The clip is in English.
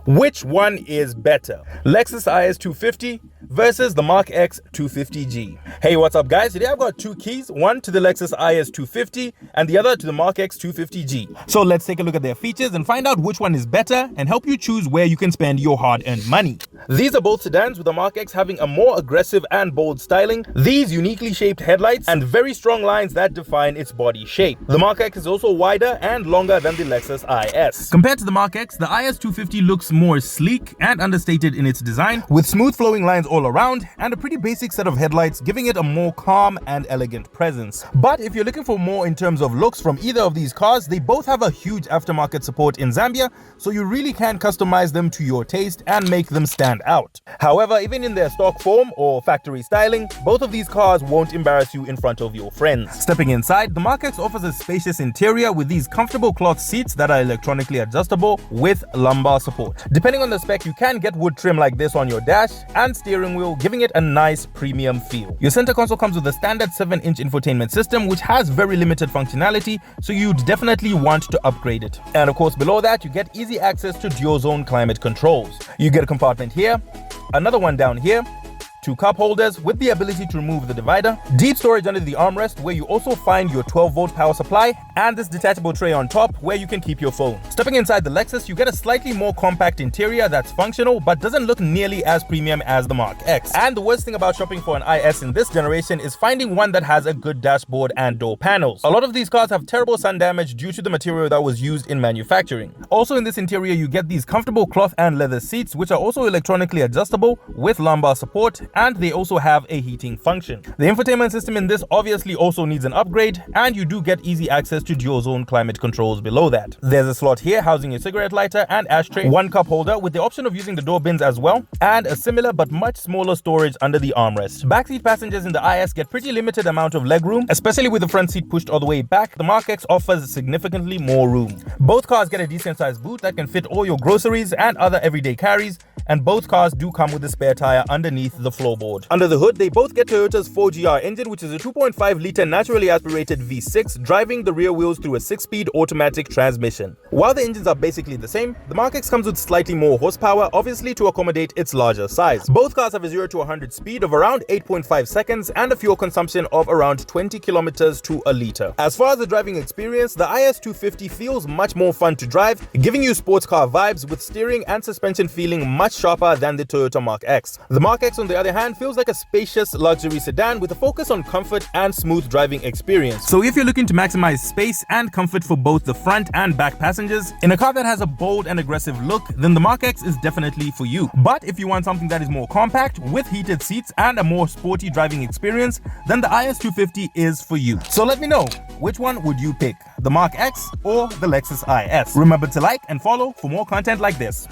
Which one is better? Lexus is250 versus the Markx 250G. Hey, what's up guys? Today I've got two keys, one to the Lexus is250 and the other to the Markx 250G. So let's take a look at their features and find out which one is better and help you choose where you can spend your hard-earned money. These are both sedans, with the Markx having a more aggressive and bold styling, these uniquely shaped headlights, and very strong lines that define its body shape. The Markx is also wider and longer than the Lexus IS. Compared to the Markx, the is250 looks more sleek and understated in its design, with smooth flowing lines all around and a pretty basic set of headlights, giving it a more calm and elegant presence. But if you're looking for more in terms of looks from either of these cars, they both have a huge aftermarket support in Zambia, so you really can customize them to your taste and make them stand out. However, even in their stock form or factory styling, both of these cars won't embarrass you in front of your friends. Stepping inside, the Markx offers a spacious interior with these comfortable cloth seats that are electronically adjustable with lumbar support. Depending on the spec, you can get wood trim like this on your dash and steering wheel, giving it a nice premium feel. Your center console comes with a standard 7-inch infotainment system, which has very limited functionality, so you'd definitely want to upgrade it. And of course, below that, you get easy access to dual zone climate controls. You get a compartment here, another one down here, two cup holders with the ability to remove the divider, deep storage under the armrest where you also find your 12-volt power supply, and this detachable tray on top where you can keep your phone. Stepping inside the Lexus, you get a slightly more compact interior that's functional but doesn't look nearly as premium as the Markx. And the worst thing about shopping for an IS in this generation is finding one that has a good dashboard and door panels. A lot of these cars have terrible sun damage due to the material that was used in manufacturing. Also in this interior, you get these comfortable cloth and leather seats, which are also electronically adjustable with lumbar support, and they also have a heating function. The infotainment system in this obviously also needs an upgrade, and you do get easy access to dual zone climate controls below that. There's a slot here housing a cigarette lighter and ashtray, one cup holder with the option of using the door bins as well, and a similar but much smaller storage under the armrest. Backseat passengers in the IS get pretty limited amount of legroom, especially with the front seat pushed all the way back. The Markx offers significantly more room. Both cars get a decent sized boot that can fit all your groceries and other everyday carries, and both cars do come with a spare tire underneath the floorboard. Under the hood, they both get Toyota's 4GR engine, which is a 2.5-litre naturally aspirated V6, driving the rear wheels through a 6-speed automatic transmission. While the engines are basically the same, the Markx comes with slightly more horsepower, obviously to accommodate its larger size. Both cars have a 0 to 100 speed of around 8.5 seconds and a fuel consumption of around 20 kilometers to a litre. As far as the driving experience, the is250 feels much more fun to drive, giving you sports car vibes with steering and suspension feeling much sharper than the Toyota Markx. The Markx, on the other hand, feels like a spacious luxury sedan with a focus on comfort and smooth driving experience. So if you're looking to maximize space and comfort for both the front and back passengers in a car that has a bold and aggressive look, then the Markx is definitely for you. But if you want something that is more compact with heated seats and a more sporty driving experience, then the is250 is for you. So let me know, which one would you pick, the Markx or the Lexus IS? Remember to like and follow for more content like this.